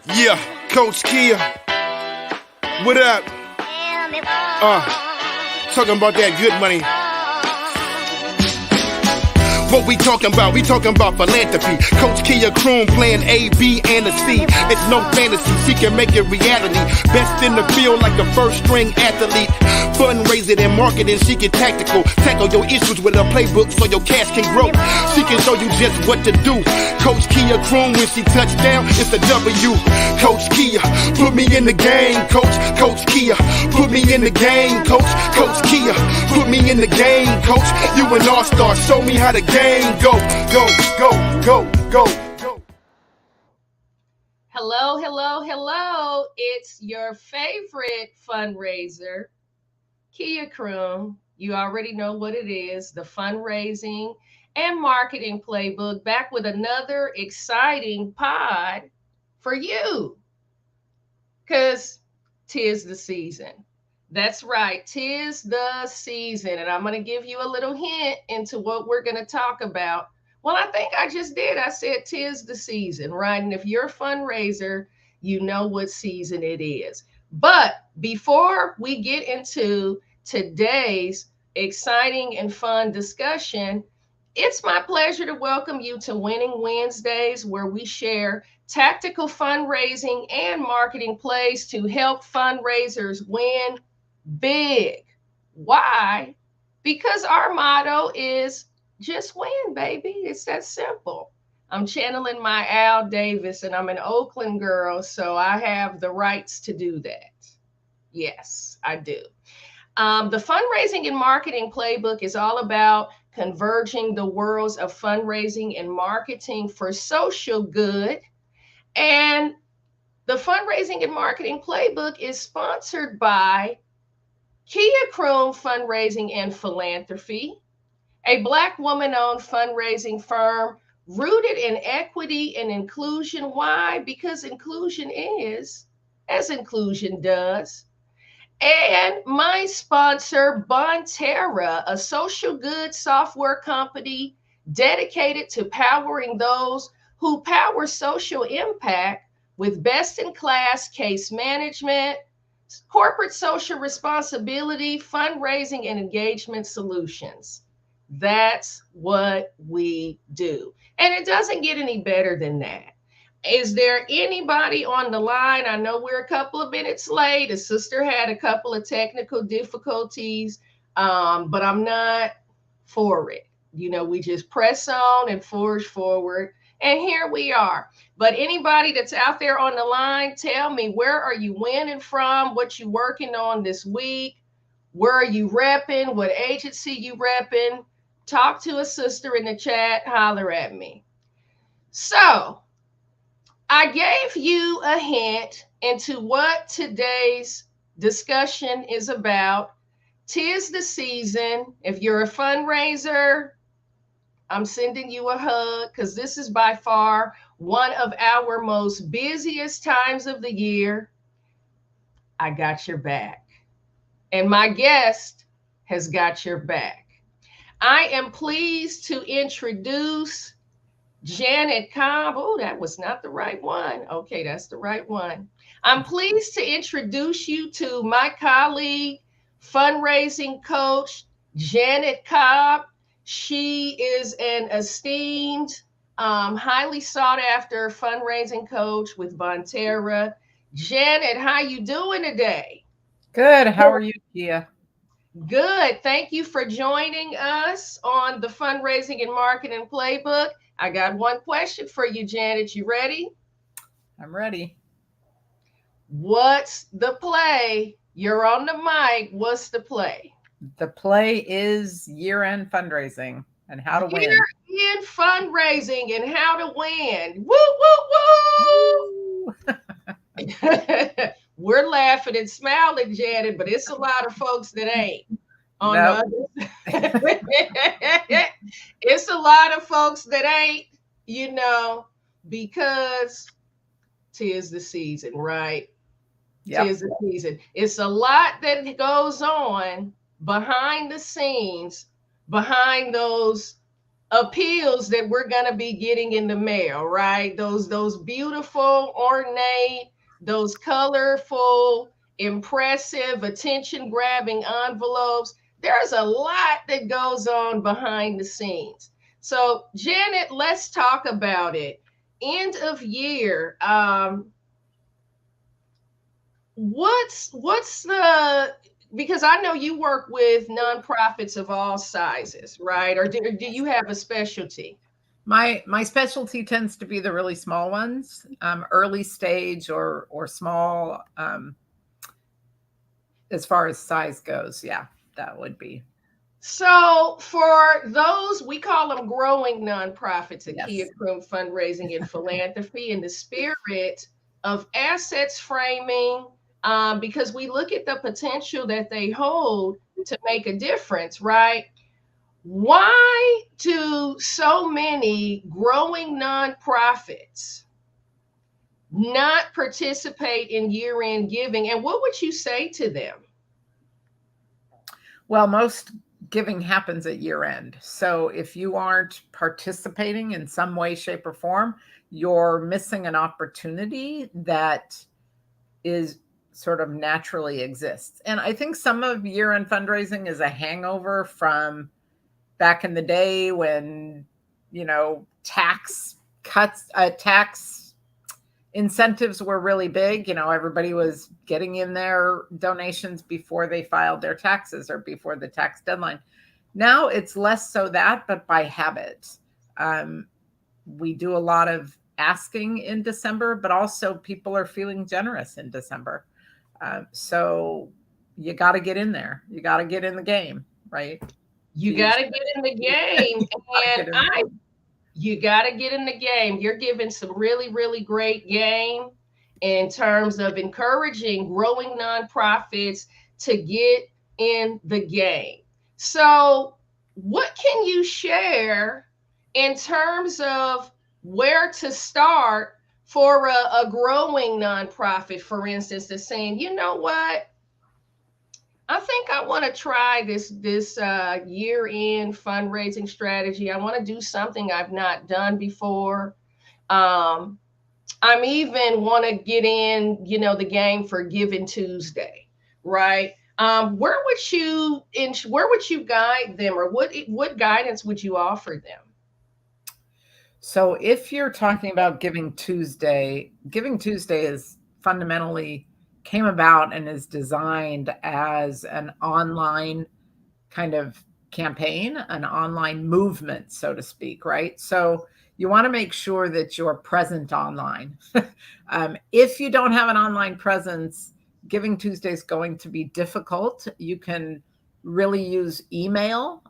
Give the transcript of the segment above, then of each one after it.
Yeah, Coach Kia, what up? Talking about that good money. What we talking about? We talking about philanthropy. Coach Kia Kroon playing A, B, and a C. It's no fantasy, she can make it reality. Best in the field like a first string athlete. Fundraising and marketing, she can tactical. Tackle your issues with a playbook so your cash can grow. She can show you just what to do. Coach Kia Kroon, when she touch down, it's a W. Coach Kia, put me in the game, Coach. Coach Kia, put me in the game, Coach. Coach Kia, put me in the game, Coach. You an all-star, show me how the game go, go, go, go, go, go. Hello, hello, hello. It's your favorite fundraiser, Kia Kroon. You already know what it is, the fundraising and marketing playbook, back with another exciting pod for you. Because 'tis the season. That's right, 'tis the season. And I'm going to give you a little hint into what we're going to talk about. Well, I think I just did. I said 'tis the season, right? And if you're a fundraiser, you know what season it is. But before we get into today's exciting and fun discussion, it's my pleasure to welcome you to Winning Wednesdays, where we share tactical fundraising and marketing plays to help fundraisers win big. Why? Because our motto is just win, baby. It's that simple. I'm channeling my Al Davis, and I'm an Oakland girl, so I have the rights to do that. Yes, I do. The fundraising and marketing playbook is all about converging the worlds of fundraising and marketing for social good. And the fundraising and marketing playbook is sponsored by Kia Kroon Fundraising and Philanthropy, a Black woman-owned fundraising firm rooted in equity and inclusion. Why? Because inclusion is as inclusion does. And my sponsor, Bonterra, a social good software company dedicated to powering those who power social impact with best-in-class case management, corporate social responsibility, fundraising, and engagement solutions. That's what we do. And it doesn't get any better than that. Is there anybody on the line? I know we're a couple of minutes late. A sister had a couple of technical difficulties, but I'm not for it. You know, we just press on and forge forward. And here we are. But anybody that's out there on the line, tell me, where are you winning from? What you working on this week? Where are you repping? What agency you repping? Talk to a sister in the chat. Holler at me. So I gave you a hint into what today's discussion is about. 'Tis the season. If you're a fundraiser, I'm sending you a hug, because this is by far one of our most busiest times of the year. I got your back. And my guest has got your back. I am pleased to introduce Janet Cobb. Oh, that was not the right one. Okay, that's the right one. I'm pleased to introduce you to my colleague, fundraising coach, Janet Cobb. She is an esteemed, highly sought after fundraising coach with Bonterra. Janet, how you doing today? Good. How are you, Kia? Good. Thank you for joining us on the fundraising and marketing playbook. I got one question for you, Janet. You ready? I'm ready. What's the play? You're on the mic. What's the play? The play is year-end fundraising and how to win. Year-end fundraising and how to win. Woo, woo, woo! We're laughing and smiling, Janet, but it's a lot of folks that ain't. It's a lot of folks that ain't, you know, because 'tis the season, right? Yep. 'Tis the season. It's a lot that goes on behind the scenes, behind those appeals that we're going to be getting in the mail, right? Those beautiful, ornate, those colorful, impressive, attention-grabbing envelopes. There's a lot that goes on behind the scenes. So, Janet, let's talk about it. End of year. What's the, because I know you work with nonprofits of all sizes, right? Or do you have a specialty? My specialty tends to be the really small ones, early stage or small, as far as size goes. Yeah, that would be. So for those, we call them growing nonprofits at Kia Yes. Krum Fundraising and Philanthropy, in the spirit of assets framing, because we look at the potential that they hold to make a difference, right? Why do so many growing nonprofits not participate in year-end giving? And what would you say to them? Well, most giving happens at year end. So if you aren't participating in some way, shape, or form, you're missing an opportunity that is sort of naturally exists. And I think some of year end fundraising is a hangover from back in the day when, tax cuts, tax incentives were really big. Everybody was getting in their donations before they filed their taxes or before the tax deadline. Now it's less so that, but by habit. We do a lot of asking in December, but also people are feeling generous in December. So you got to get in there. You got to get in the game, right? You got to get in the game. And you got to get in the game. You're giving some really, really great game in terms of encouraging growing nonprofits to get in the game. So, what can you share in terms of where to start for a growing nonprofit, for instance, that's saying, you know what? I think I want to try this year-end fundraising strategy. I want to do something I've not done before. Um, I'm even want to get in, the game for Giving Tuesday, right? Where would you guide them, or what guidance would you offer them? So if you're talking about Giving Tuesday is fundamentally came about and is designed as an online kind of campaign, an online movement, so to speak, right? So you want to make sure that you're present online. If you don't have an online presence, Giving Tuesday is going to be difficult. You can really use email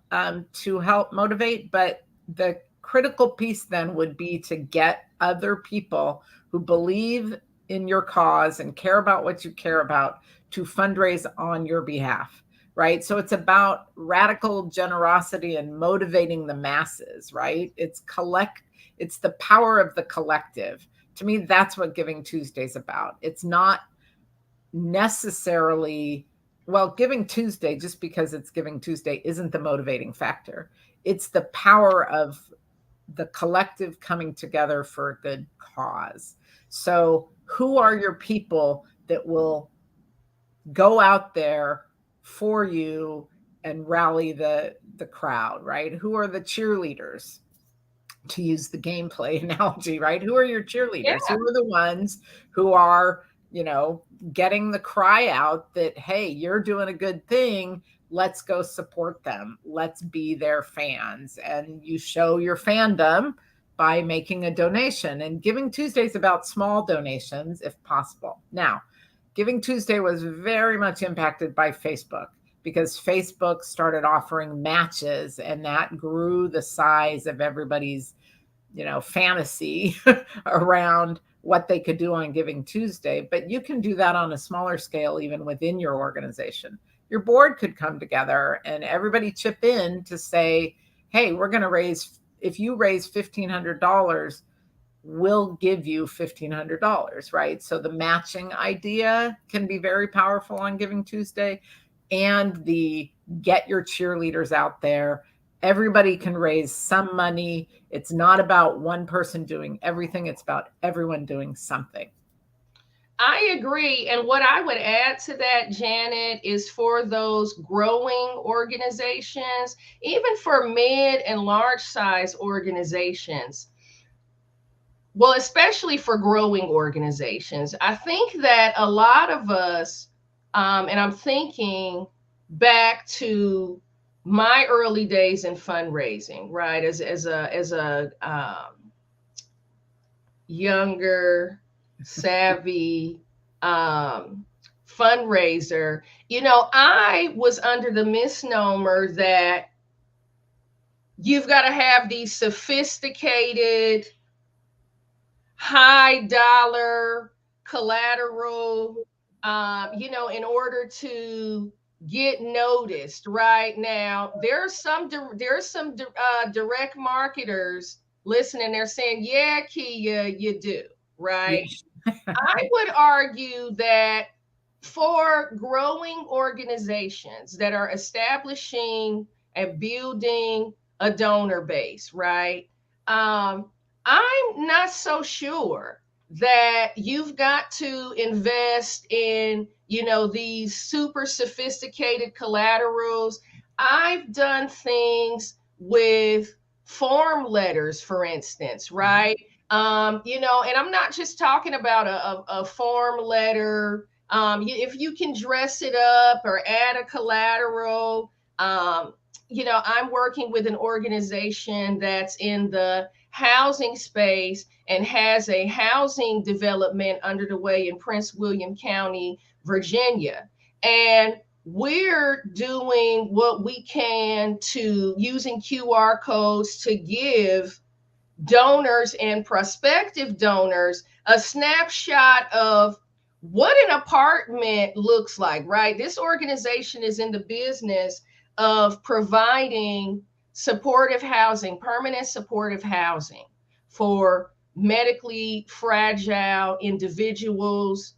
to help motivate, but the critical piece then would be to get other people who believe in your cause and care about what you care about to fundraise on your behalf, right? So it's about radical generosity and motivating the masses, right? It's the power of the collective. To me, that's what Giving Tuesday's about. It's not necessarily, Giving Tuesday, just because it's Giving Tuesday, isn't the motivating factor. It's the power of the collective coming together for a good cause. So who are your people that will go out there for you and rally the crowd, right? Who are the cheerleaders, to use the gameplay analogy, right? Who are your cheerleaders? Yeah. Who are the ones who are, getting the cry out that, hey, you're doing a good thing. Let's go support them. Let's be their fans. And you show your fandom by making a donation. And Giving Tuesday is about small donations, if possible. Now, Giving Tuesday was very much impacted by Facebook because Facebook started offering matches, and that grew the size of everybody's, fantasy around what they could do on Giving Tuesday. But you can do that on a smaller scale, even within your organization. Your board could come together and everybody chip in to say, hey, we're going to if you raise $1,500, we'll give you $1,500, right? So the matching idea can be very powerful on Giving Tuesday, and the get your cheerleaders out there everybody can raise some money. It's not about one person doing everything. It's about everyone doing something. I agree. And what I would add to that, Janet, is for those growing organizations, even for mid and large size organizations, well, especially for growing organizations, I think that a lot of us, and I'm thinking back to my early days in fundraising, right? As a younger, savvy um, fundraiser, I was under the misnomer that you've got to have these sophisticated, high dollar collateral, in order to get noticed. Right now, there's some direct marketers listening. They're saying, "Yeah, Kia, you do." Right. Yes. I would argue that for growing organizations that are establishing and building a donor base, right? I'm not so sure that you've got to invest in, these super sophisticated collaterals. I've done things with form letters, for instance, right? And I'm not just talking about a form letter. If you can dress it up or add a collateral, I'm working with an organization that's in the housing space and has a housing development under the way in Prince William County, Virginia. And we're doing what we can to using QR codes to give donors and prospective donors a snapshot of what an apartment looks like, right? This organization is in the business of providing supportive housing, permanent supportive housing for medically fragile individuals,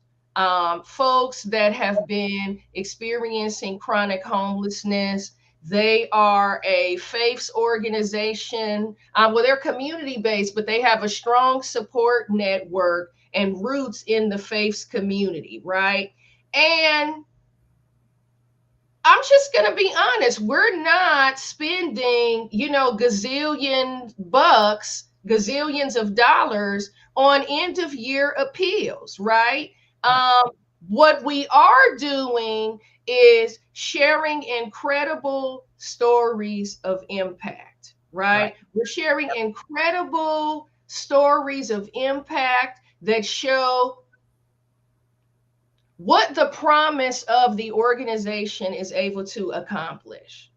folks that have been experiencing chronic homelessness. They are a faiths organization. Well, they're community based, but they have a strong support network and roots in the faiths community, right? And I'm just going to be honest. We're not spending, gazillions of dollars on end of year appeals, right? Um, what we are doing is sharing incredible stories of impact, Right. right? We're sharing incredible stories of impact that show what the promise of the organization is able to accomplish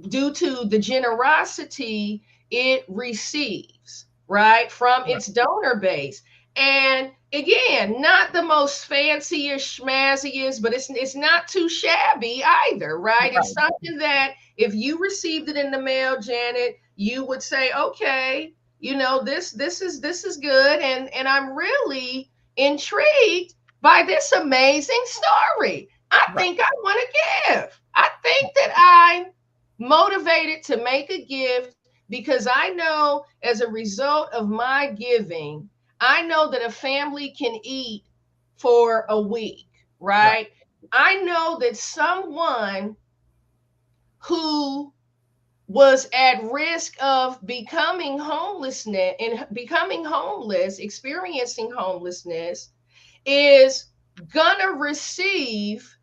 due to the generosity it receives, right, from Right. its donor base. And again, not the most fanciest, schmazziest, but it's not too shabby either, right? It's Right. something that if you received it in the mail, Janet, you would say, okay, this is good, and I'm really intrigued by this amazing story. I Right. think I want to give. I think that I'm motivated to make a gift because I know as a result of my giving, I know that a family can eat for a week, Right. right? I know that someone who was at risk of becoming homeless, experiencing homelessness, is gonna receive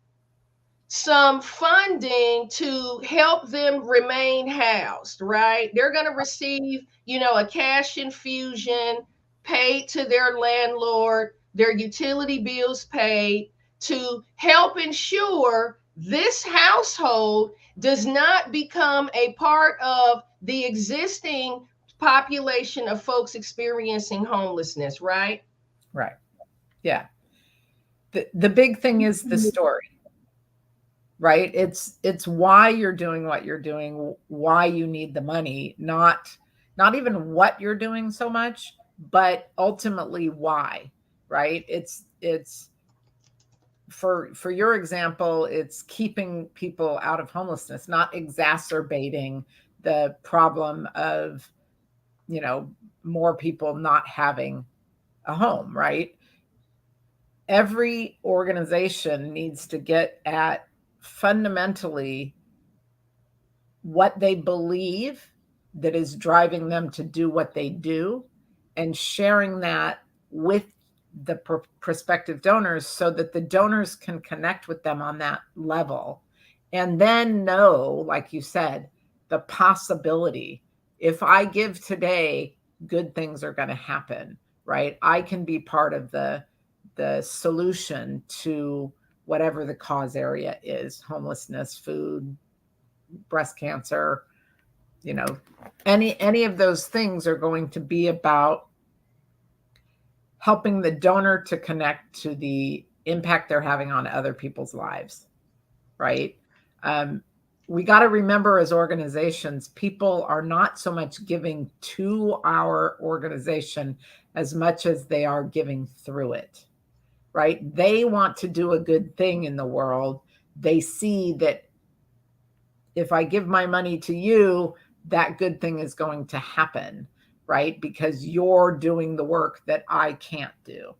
some funding to help them remain housed, right? They're going to receive, a cash infusion paid to their landlord, their utility bills paid to help ensure this household does not become a part of the existing population of folks experiencing homelessness, right? Right. Yeah. The big thing is the story, right? It's why you're doing what you're doing, why you need the money, not even what you're doing so much, but ultimately why, right? It's for your example, it's keeping people out of homelessness, not exacerbating the problem of, more people not having a home, right? Every organization needs to get at fundamentally what they believe that is driving them to do what they do, and sharing that with the prospective donors so that the donors can connect with them on that level, and then know, like you said, the possibility. If I give today, good things are going to happen, right? I can be part of the solution to whatever the cause area is: homelessness, food, breast cancer, you know, any of those things are going to be about helping the donor to connect to the impact they're having on other people's lives, right? We got to remember, as organizations, people are not so much giving to our organization as much as they are giving through it, right? They want to do a good thing in the world. They see that if I give my money to you, that good thing is going to happen, right? Because you're doing the work that I can't do,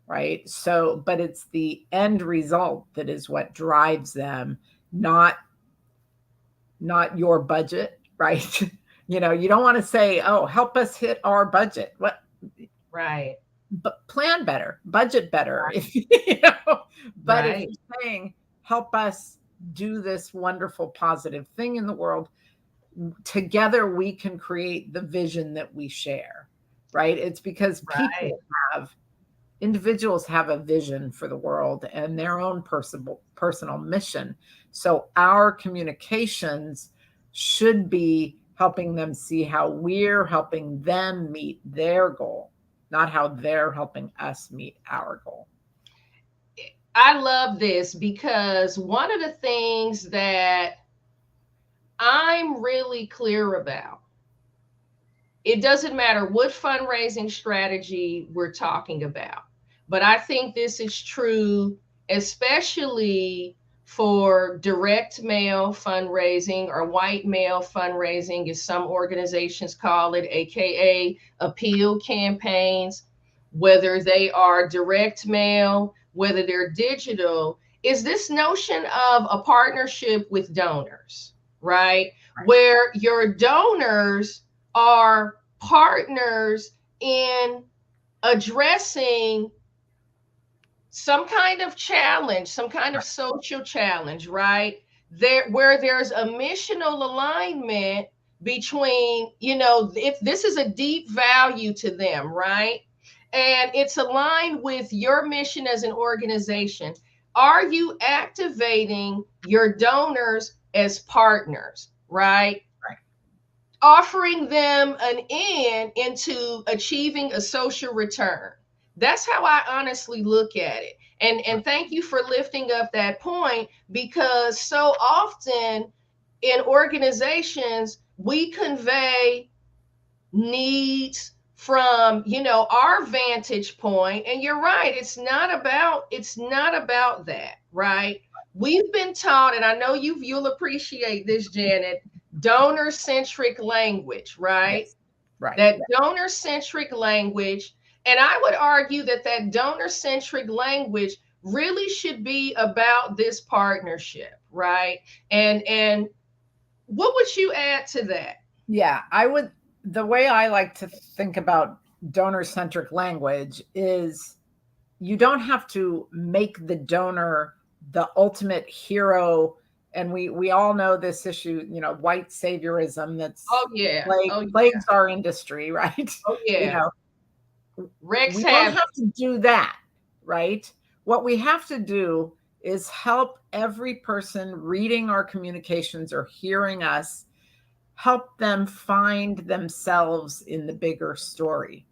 right? So, but it's the end result that is what drives them, not your budget, right? You don't want to say, "Oh, help us hit our budget." What? Right. But plan better, budget better. Right. If but if Right. you're saying, "Help us do this wonderful positive thing in the world," together we can create the vision that we share, right? It's because Right. individuals have a vision for the world and their own personal mission. So our communications should be helping them see how we're helping them meet their goal, not how they're helping us meet our goal. I love this because one of the things that I'm really clear about, it doesn't matter what fundraising strategy we're talking about, but I think this is true, especially for direct mail fundraising, or white mail fundraising, as some organizations call it, aka appeal campaigns, whether they are direct mail, whether they're digital, is this notion of a partnership with donors, right? Where your donors are partners in addressing some kind of challenge, some kind of social challenge, right? There, where there's a missional alignment between, if this is a deep value to them, right? And it's aligned with your mission as an organization. Are you activating your donors as partners, right? Offering them an in into achieving a social return. That's how I honestly look at it. And thank you for lifting up that point, because so often in organizations we convey needs from, our vantage point, and you're right, it's not about that, right? We've been taught, and I know you'll appreciate this, Janet, donor centric language, right? Yes. Right. That donor centric language. And I would argue that donor centric language really should be about this partnership, right? And what would you add to that? Yeah, the way I like to think about donor centric language is, you don't have to make the donor the ultimate hero. And we all know this issue, white saviorism that's Oh yeah. Oh plagues our industry, right? oh yeah. Rex We don't have have to do that, right? What we have to do is help every person reading our communications or hearing us, help them find themselves in the bigger story.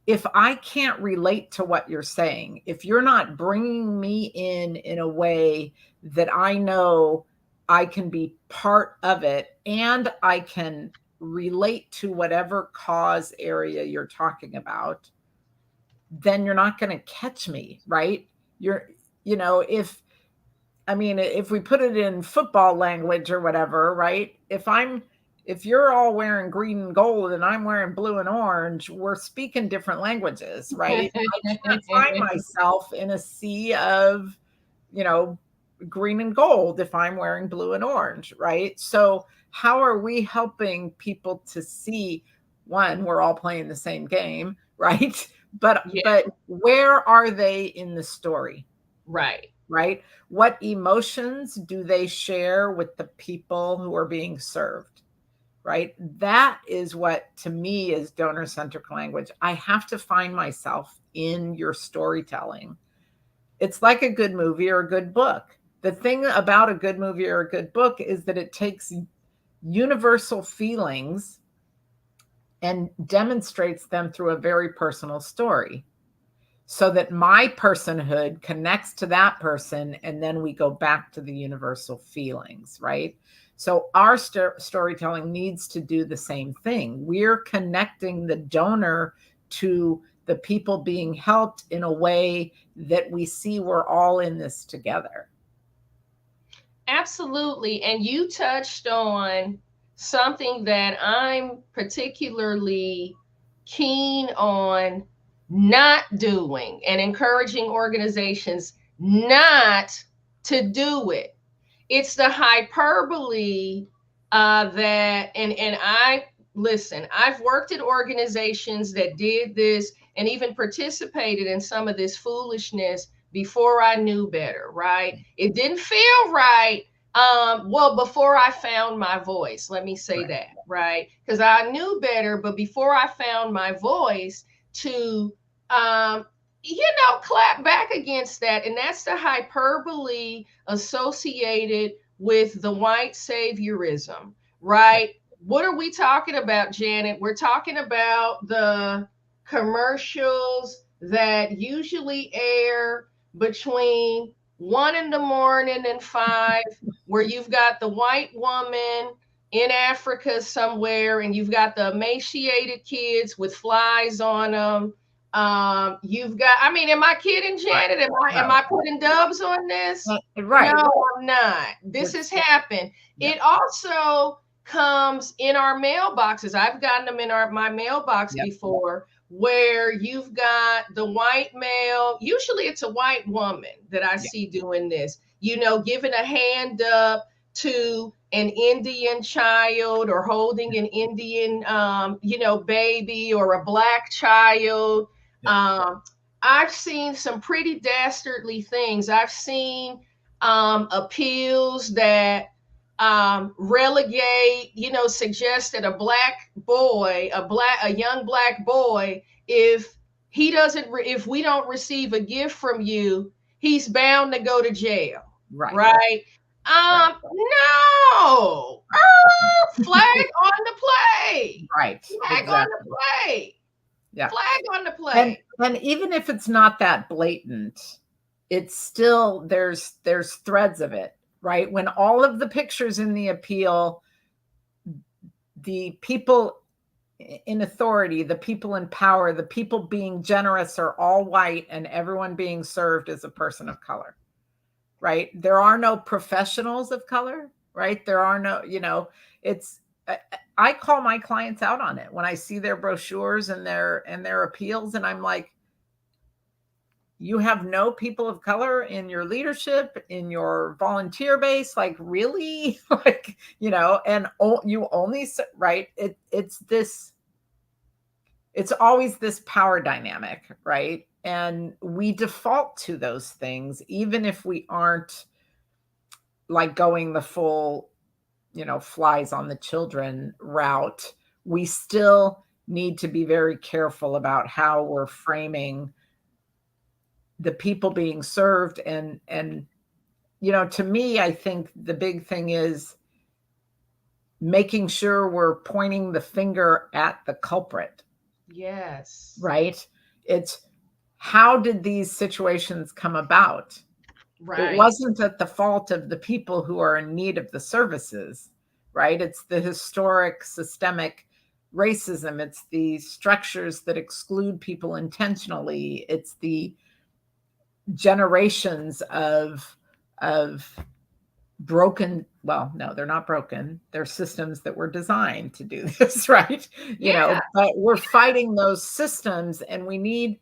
If I can't relate to what you're saying, if you're not bringing me in a way that I know I can be part of it and I can relate to whatever cause area you're talking about, then you're not going to catch me, right? If we put it in football language or whatever, right? if you're all wearing green and gold and I'm wearing blue and orange, we're speaking different languages, right? I can't find myself in a sea of, you know, green and gold if I'm wearing blue and orange, right? So how are we helping people to see, one, we're all playing the same game, right? But Yeah. but where are they in the story? Right. Right? What emotions do they share with the people who are being served? Right? That is what to me is donor centric language. I have to find myself in your storytelling. It's like a good movie or a good book. The thing about a good movie or a good book is that it takes universal feelings and demonstrates them through a very personal story, so that my personhood connects to that person, and then we go back to the universal feelings, right? So our storytelling needs to do the same thing. We're connecting the donor to the people being helped in a way that we see we're all in this together. Absolutely. And you touched on something that I'm particularly keen on not doing and encouraging organizations not to do it. It's the hyperbole and I listen, I've worked at organizations that did this and even participated in some of this foolishness before I knew better, right? It didn't feel right. Well, before I found my voice, let me say that, right? Because I knew better, but before I found my voice to clap back against that. And that's the hyperbole associated with the white saviorism, right? What are we talking about, Janet? We're talking about the commercials that usually air between 1 in the morning and 5, where you've got the white woman in Africa somewhere, and you've got the emaciated kids with flies on them. You've got, I mean, am I kidding, Janet? Am I putting dubs on this? Right. No, I'm not. This has happened. Yeah. It also comes in our mailboxes. I've gotten them in my mailbox before, where you've got the white male, usually it's a white woman that I see doing this, giving a hand up to an Indian child, or holding an Indian, baby, or a black child. I've seen some pretty dastardly things. I've seen appeals that relegate, suggest that a young black boy, if we don't receive a gift from you, he's bound to go to jail. Right? No. Flag on the play. Right. Flag on the play. Yeah. Flag on the play. And even if it's not that blatant, it's still, there's threads of it, right? When all of the pictures in the appeal, the people in authority, the people in power, the people being generous are all white, and everyone being served is a person of color, right? There are no professionals of color, right? There are no, I call my clients out on it when I see their brochures and their appeals, and I'm like, you have no people of color in your leadership, in your volunteer base, like, really? Like, and you only, right? It's always this power dynamic, right? And we default to those things, even if we aren't like going the full, flies on the children route. We still need to be very careful about how we're framing the people being served. And to me, I think the big thing is making sure we're pointing the finger at the culprit. Yes. Right? It's, how did these situations come about? Right. It wasn't at the fault of the people who are in need of the services, right? It's the historic systemic racism. It's the structures that exclude people intentionally. It's the generations of broken well, no, they're not broken. They're systems that were designed to do this, right? Yeah, But we're fighting those systems, and we need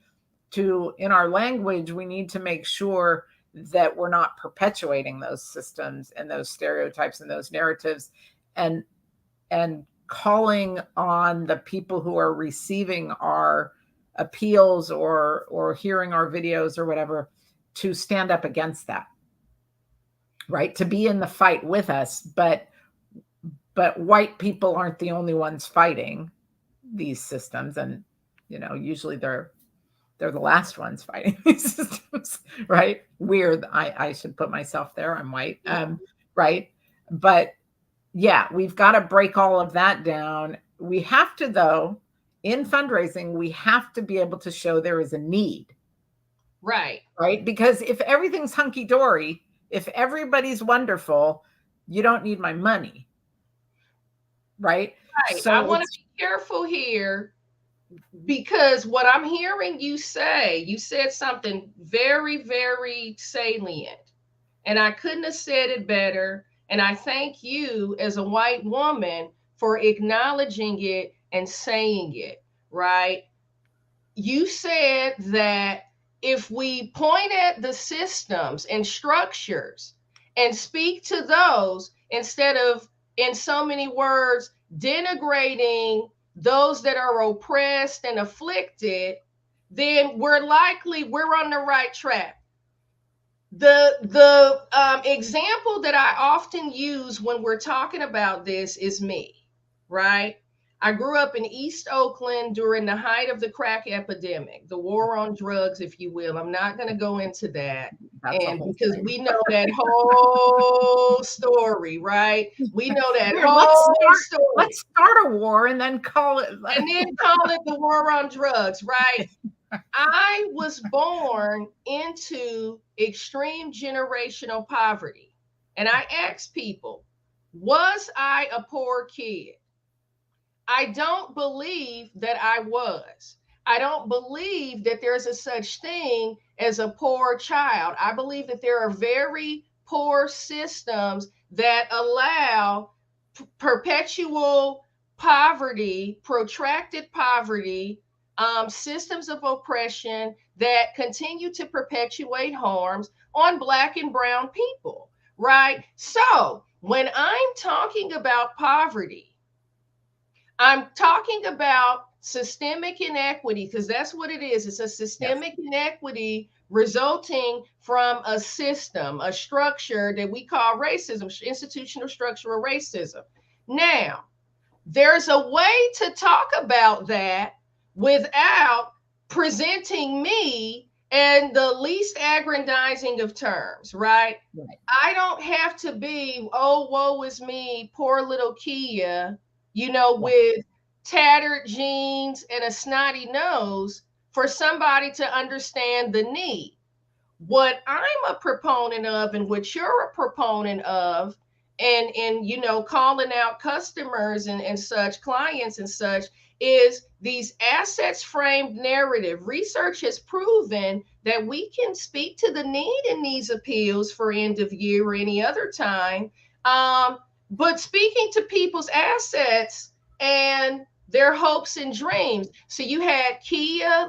to, in our language, we need to make sure that we're not perpetuating those systems and those stereotypes and those narratives, and calling on the people who are receiving our appeals or hearing our videos or whatever to stand up against that, right? To be in the fight with us, but white people aren't the only ones fighting these systems, and usually they're the last ones fighting these systems, right? Weird. I should put myself there. I'm white, right? But yeah, we've got to break all of that down. We have to, though, in fundraising, we have to be able to show there is a need. right. Right? Because if everything's hunky dory, if everybody's wonderful, you don't need my money. Right? Right. So I want to be careful here because what I'm hearing you say, you said something very, very salient. And I couldn't have said it better. And I thank you as a white woman for acknowledging it and saying it, right? You said that if we point at the systems and structures and speak to those instead of, in so many words, denigrating those that are oppressed and afflicted, then we're on the right track. The example that I often use when we're talking about this is me, right? I grew up in East Oakland during the height of the crack epidemic, the war on drugs, if you will. I'm not going to go into that. that's a And whole because thing. we know that whole story, right? We know that Here, whole story. let's start a war and then call it. And then call it the war on drugs, right? I was born into extreme generational poverty. And I ask people, was I a poor kid? I don't believe that I was. I don't believe that there's a such thing as a poor child. I believe that there are very poor systems that allow perpetual poverty, protracted poverty, systems of oppression that continue to perpetuate harms on Black and Brown people, right? So when I'm talking about poverty, I'm talking about systemic inequity because that's what it is. It's a systemic inequity resulting from a system, a structure that we call racism, institutional structural racism. Now, there's a way to talk about that without presenting me in the least aggrandizing of terms, right? I don't have to be, oh, woe is me, poor little Kia, with tattered jeans and a snotty nose for somebody to understand the need. What I'm a proponent of and what you're a proponent of, and calling out customers and such, clients and such, is these assets framed narrative. Research has proven that we can speak to the need in these appeals for end of year or any other time, but speaking to people's assets and their hopes and dreams. So you had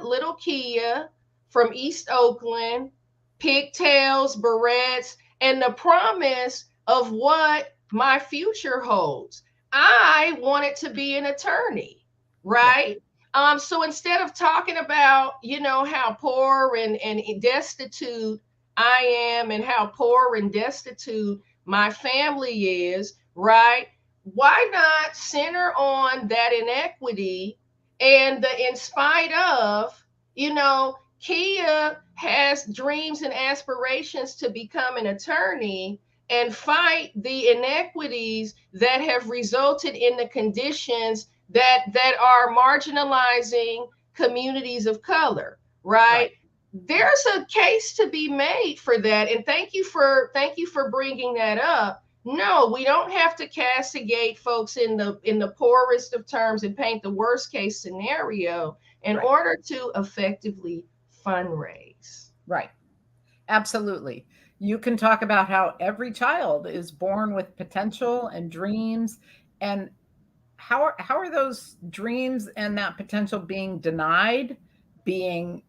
little Kia from East Oakland, pigtails, barrettes, and the promise of what my future holds. I wanted to be an attorney, right? So instead of talking about, how poor and destitute I am and how poor and destitute my family is, right? Why not center on that inequity and the in spite of, Kia has dreams and aspirations to become an attorney and fight the inequities that have resulted in the conditions that are marginalizing communities of color, right? There's a case to be made for that, and thank you for bringing that up. No, we don't have to castigate folks in the poorest of terms and paint the worst case scenario in order to effectively fundraise. Right. Absolutely. You can talk about how every child is born with potential and dreams, and how are those dreams and that potential being denied, being,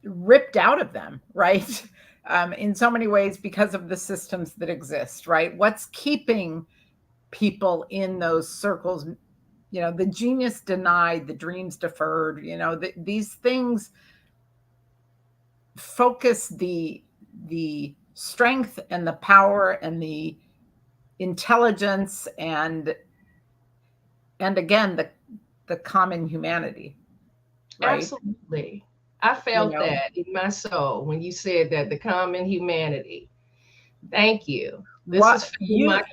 ripped out of them, right? In so many ways because of the systems that exist, right? What's keeping people in those circles? The genius denied, the dreams deferred, these things focus the strength and the power and the intelligence and again the common humanity, right? Absolutely. I You felt know that in my soul when you said that, the common humanity. Thank you. This is what filling my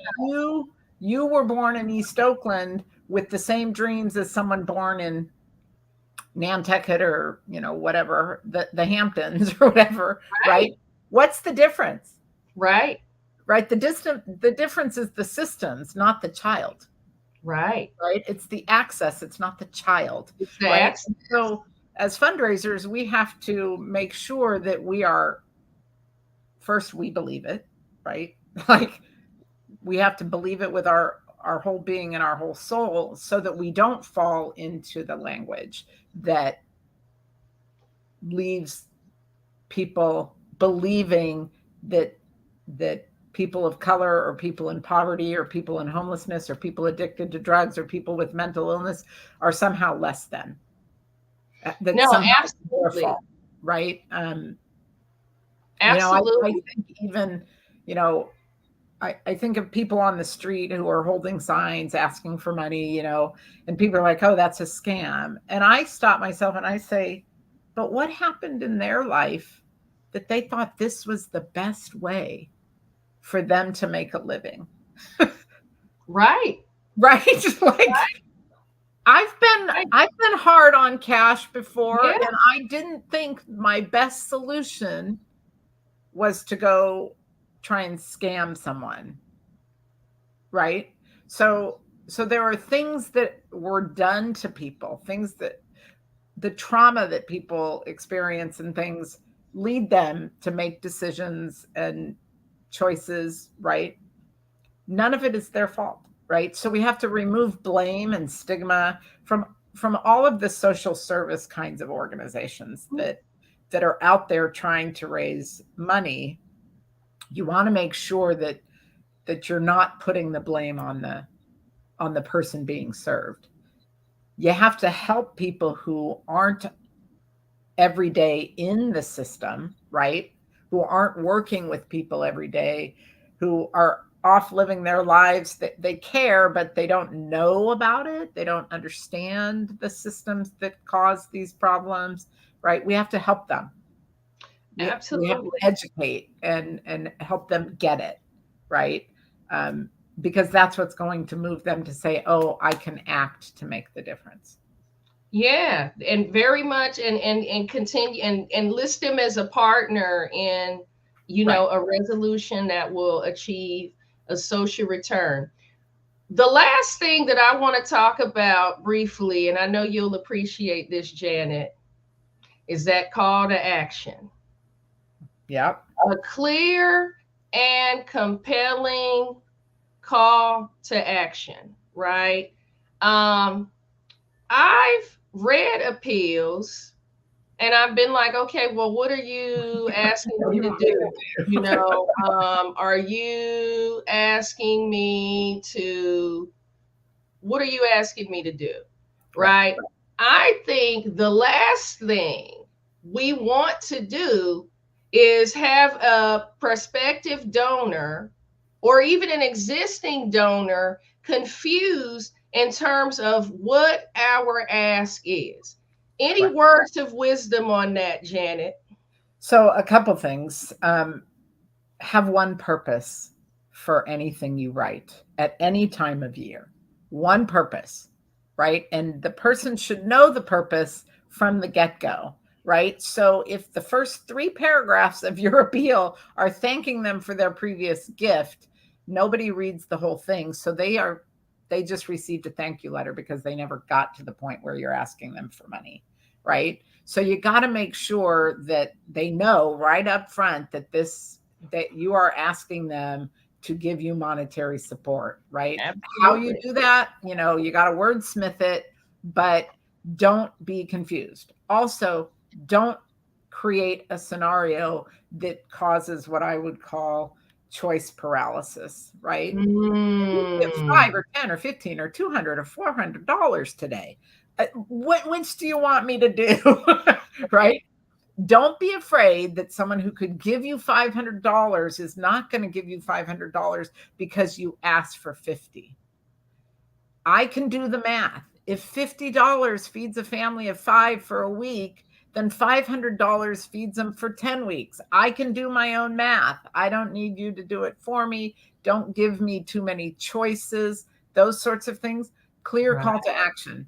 you were born in East Oakland with the same dreams as someone born in Nantucket or whatever, the Hamptons or whatever, right, right? What's the difference? right, Right? The difference is the systems, not the child, right. right? It's the access, it's not the child, It's the right? access. And so as fundraisers, we have to make sure that we are first, we believe it, right? Like we have to believe it with our whole being and our whole soul so that we don't fall into the language that leaves people believing that people of color or people in poverty or people in homelessness or people addicted to drugs or people with mental illness are somehow less than, that No, somehow it's their absolutely. fault, right? I Absolutely. think even, you know, I think of people on the street who are holding signs asking for money, and people are like, oh, that's a scam. And I stop myself and I say, but what happened in their life that they thought this was the best way for them to make a living? Right. Right? Like Right. Right. I've been hard on cash before, Yeah. and I didn't think my best solution was to go try and scam someone, right? So there are things that were done to people, things that the trauma that people experience and things lead them to make decisions and choices, right? None of it is their fault, right? So we have to remove blame and stigma from all of the social service kinds of organizations that are out there trying to raise money. You want to make sure that you're not putting the blame on the person being served. You have to help people who aren't every day in the system, right? Who aren't working with people every day, who are off living their lives. That they care, but they don't know about it. They don't understand the systems that cause these problems, right? We have to help them. We have to Absolutely. educate and help them get it, right? Um, because that's what's going to move them to say, "Oh, I can act to make the difference." Yeah, and very much, and continue and list them as a partner in, Right. a resolution that will achieve a social return. The last thing that I want to talk about briefly, and I know you'll appreciate this, Janet, is that call to action. Yep. A clear and compelling call to action, right? Um, I've read appeals and I've been like, okay, well, what are you asking me to do? Are you asking me to, what are you asking me to do? Right. Right? I think the last thing we want to do is have a prospective donor or even an existing donor confused in terms of what our ask is. Any Right. words of wisdom on that, Janet? So a couple things. Have one purpose for anything you write at any time of year. One purpose, right? And the person should know the purpose from the get-go, right? So if the first 3 paragraphs of your appeal are thanking them for their previous gift, nobody reads the whole thing. So they just received a thank you letter because they never got to the point where you're asking them for money, right? So you got to make sure that they know right up front that you are asking them to give you monetary support, right? How you Absolutely. do that, you got to wordsmith it, but don't be confused. Also, don't create a scenario that causes what I would call choice paralysis, right? You give five Mm. or 10 or 15 or 200 or $400 today. Which do you want me to do? Right? Don't be afraid that someone who could give you $500 is not going to give you $500 because you asked for 50. I can do the math. If $50 feeds a family of 5 for a week, then $500 feeds them for 10 weeks. I can do my own math. I don't need you to do it for me. Don't give me too many choices, those sorts of things. Clear Right. call to action.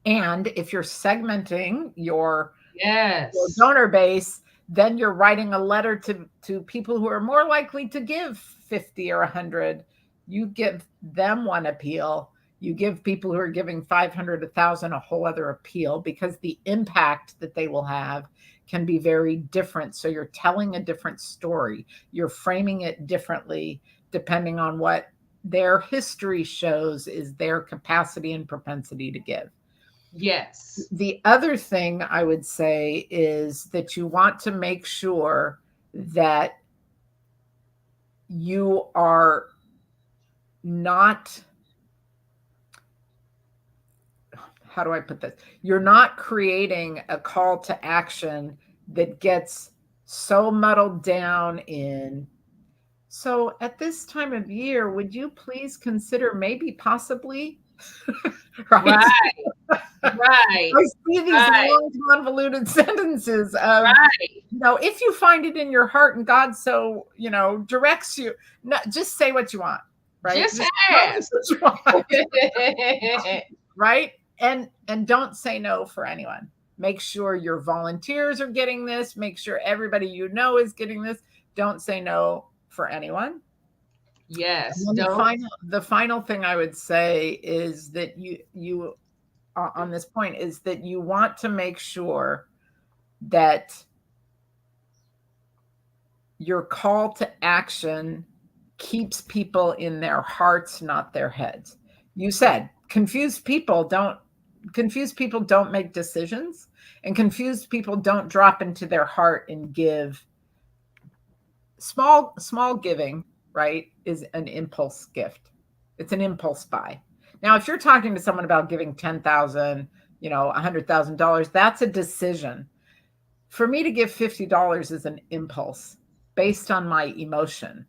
And if you're segmenting your Yes. donor base, then you're writing a letter to people who are more likely to give 50 or 100. You give them one appeal. You give people who are giving 500, 1,000 a whole other appeal, because the impact that they will have can be very different. So you're telling a different story. You're framing it differently depending on what their history shows is their capacity and propensity to give. Yes. The other thing I would say is that you want to make sure that you are not, how do I put this? You're not creating a call to action that gets so muddled down in, so at this time of year, would you please consider maybe possibly, right? Right. Right. I see these Right. long convoluted sentences of, Right. if you find it in your heart and God so, directs you, no, just say what you want, right? Just Just tell me ask. what you want, right? And don't say no for anyone. Make sure your volunteers are getting this. Make sure everybody is getting this. Don't say no for anyone. Yes. And then Don't. the final thing I would say is that you on this point is that you want to make sure that your call to action keeps people in their hearts, not their heads. You said confused people don't make decisions, and confused people don't drop into their heart and give. Small giving, right, is an impulse gift. It's an impulse buy. Now, if you're talking to someone about giving 10,000, $100,000, that's a decision. For me to give $50 is an impulse based on my emotion,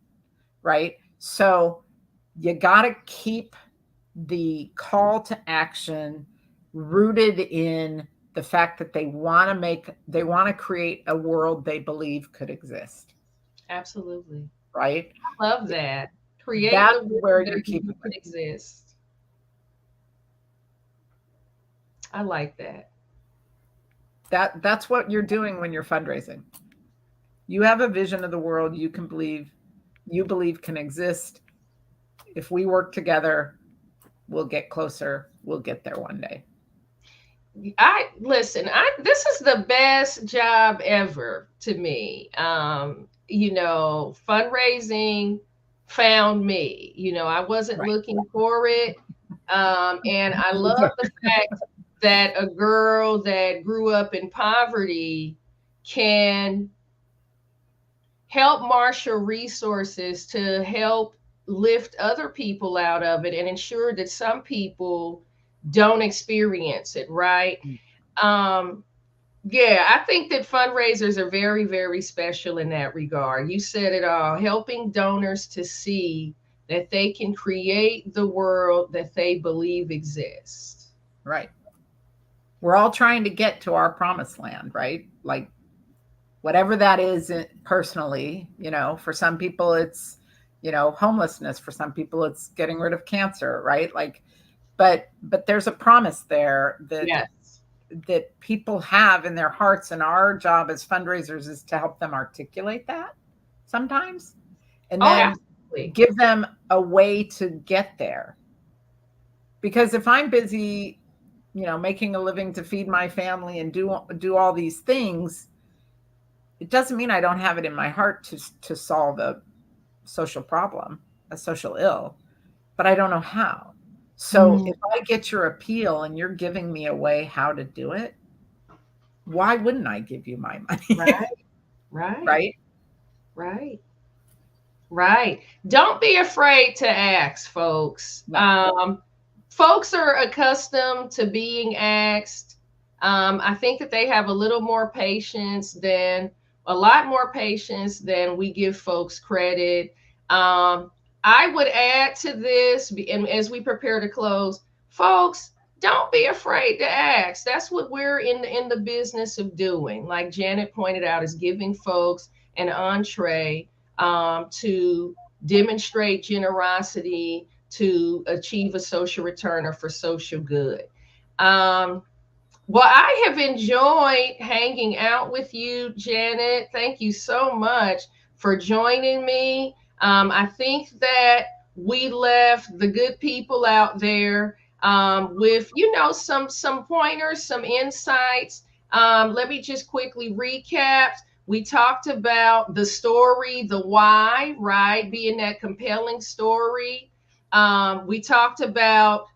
right? So you got to keep the call to action rooted in the fact that they want to create a world they believe could exist, Absolutely. right? I love that. Create That's the world where you're that you keeping could it. exist. I like that. That's what you're doing when you're fundraising. You have a vision of the world you believe can exist. If we work together, we'll get closer. We'll get there one day. I listen, this is the best job ever to me. Fundraising found me. I wasn't Right. looking for it. And I love the fact that a girl that grew up in poverty can help marshal resources to help lift other people out of it and ensure that some people don't experience it, right? Um, yeah, I think that fundraisers are very, very special in that regard. You said it all, helping donors to see that they can create the world that they believe exists. Right. We're all trying to get to our promised land, right? Like whatever that is personally, for some people it's, homelessness. For some people it's getting rid of cancer, right? Like, but there's a promise there Yes. that people have in their hearts, and our job as fundraisers is to help them articulate that sometimes, and Oh, then absolutely. give them a way to get there. Because if I'm busy making a living to feed my family and do all these things, it doesn't mean I don't have it in my heart to solve a social problem, a social ill, but I don't know how. So Mm, if I get your appeal and you're giving me a way how to do it, why wouldn't I give you my money? right, right, Right? right. Right. Don't be afraid to ask, folks. No. Folks are accustomed to being asked. I think that they have a lot more patience than we give folks credit. Um, I would add to this, and as we prepare to close, folks, don't be afraid to ask. That's what we're in the business of doing. Like Janet pointed out, is giving folks an entree to demonstrate generosity, to achieve a social return or for social good. Um, well, I have enjoyed hanging out with you, Janet. Thank you so much for joining me. I think that we left the good people out there with, some pointers, some insights. Let me just quickly recap. We talked about the story, the why, right? Being that compelling story. We talked about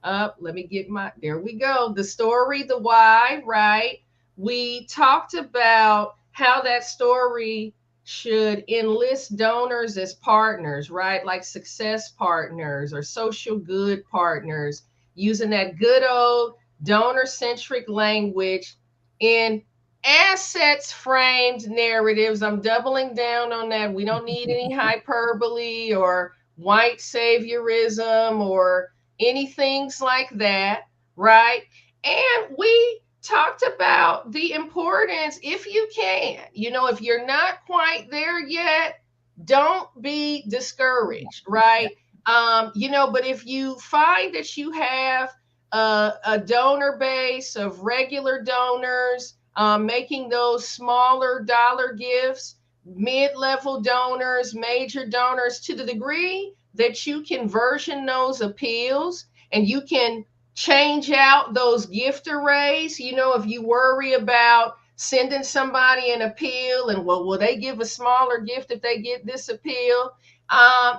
let me get there we go. The story, the why, right? We talked about how that story should enlist donors as partners, right? Like success partners or social good partners, using that good old donor centric language in assets framed narratives. I'm doubling down on that. We don't need any hyperbole or white saviorism or anything like that, right? And we talked about the importance, if you can, if you're not quite there yet, don't be discouraged, Yeah. right? But if you find that you have a donor base of regular donors, making those smaller dollar gifts, mid-level donors, major donors, to the degree that you can version those appeals and you can change out those gift arrays. If you worry about sending somebody an appeal and, well, will they give a smaller gift if they get this appeal?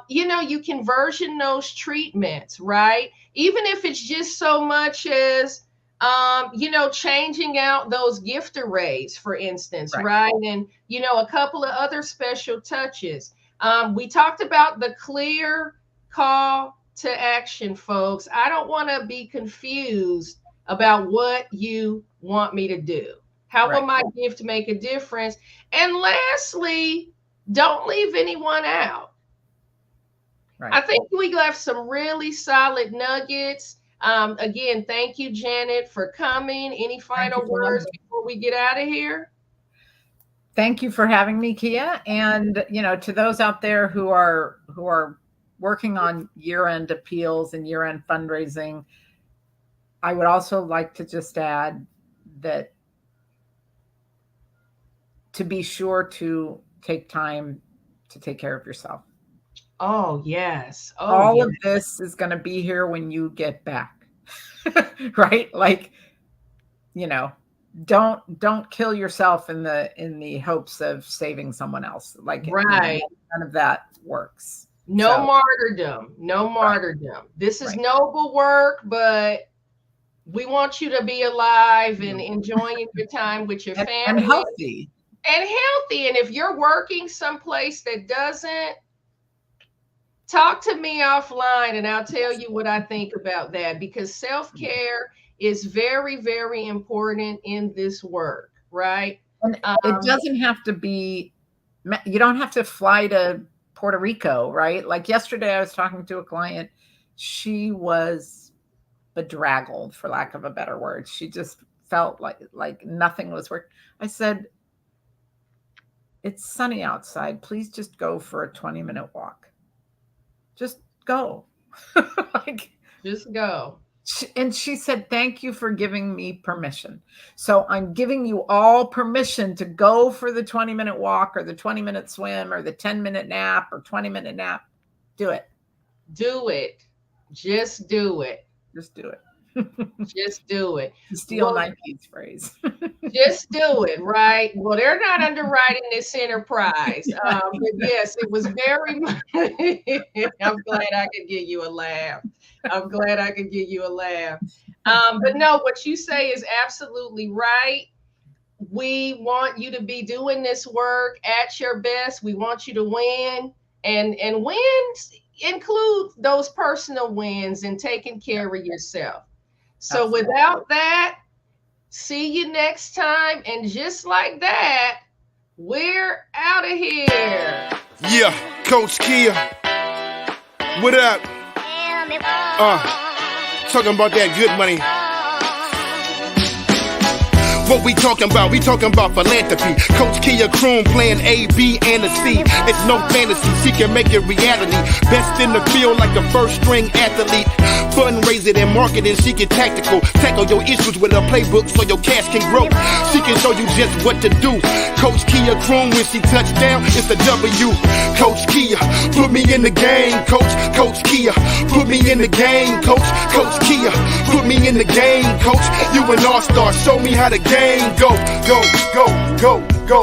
You can version those treatments, right? Even if it's just so much as changing out those gift arrays, for instance, Right. right? And, a couple of other special touches. We talked about the clear call to action, folks. I don't want to be confused about what you want me to do. How will Right. my gift make a difference? And lastly, don't leave anyone out. I Right. think we left some really solid nuggets. Again, thank you, Janet, for coming. Any Thank you final for having words me. before we get out of here? Thank you for having me, Kia. And to those out there who are working on year-end appeals and year-end fundraising, I would also like to just add that to be sure to take time to take care of yourself. Oh, yes. Oh, All yeah. of this is going to be here when you get back. Right? Like, you know, don't kill yourself in the hopes of saving someone else. Like, Right. none of that works. No So, martyrdom. No right, martyrdom. This is right. noble work, but we want you to be alive and enjoying your time with your And family healthy. and healthy. And if you're working someplace that doesn't, talk to me offline and I'll tell you what I think about that, because self care is very, very important in this work, right? And it Um, doesn't have to be, you don't have to fly to Puerto Rico, right? Like yesterday, I was talking to a client. She was bedraggled, for lack of a better word. She just felt like nothing was working. I said, "It's sunny outside. Please just go for a 20-minute walk. Just go." Like, just go. and she said, "Thank you for giving me permission." So I'm giving you all permission to go for the 20-minute walk or the 20-minute swim or the 10-minute nap or 20-minute nap. Do it. Do it. Just do it. Just do it. Just do it. To steal Well, Nike's phrase. just do it, right? Well, they're not underwriting this enterprise. But yes, it was very much. I'm glad I could give you a laugh. I'm glad I could give you a laugh. But no, what you say is absolutely right. We want you to be doing this work at your best. We want you to win. And wins include those personal wins and taking care of yourself. So Absolutely. without that, see you next time. And just like that, we're out of here. Yeah, Coach Kia. What up? Talking about that good money. What we talking about? We talking about philanthropy. Coach Kia Kroon playing A, B, and a C. It's no fantasy. She can make it reality. Best in the field like a first string athlete. Fundraising and marketing, she can tactical. Tackle your issues with a playbook so your cash can grow. She can show you just what to do. Coach Kia Kroon, when she touch down, it's a W. Coach Kia, put me in the game, coach. Coach Kia, put me in the game, coach. Coach Kia, put me in the game, coach. You an all-star, show me how the game go, go, go, go, go.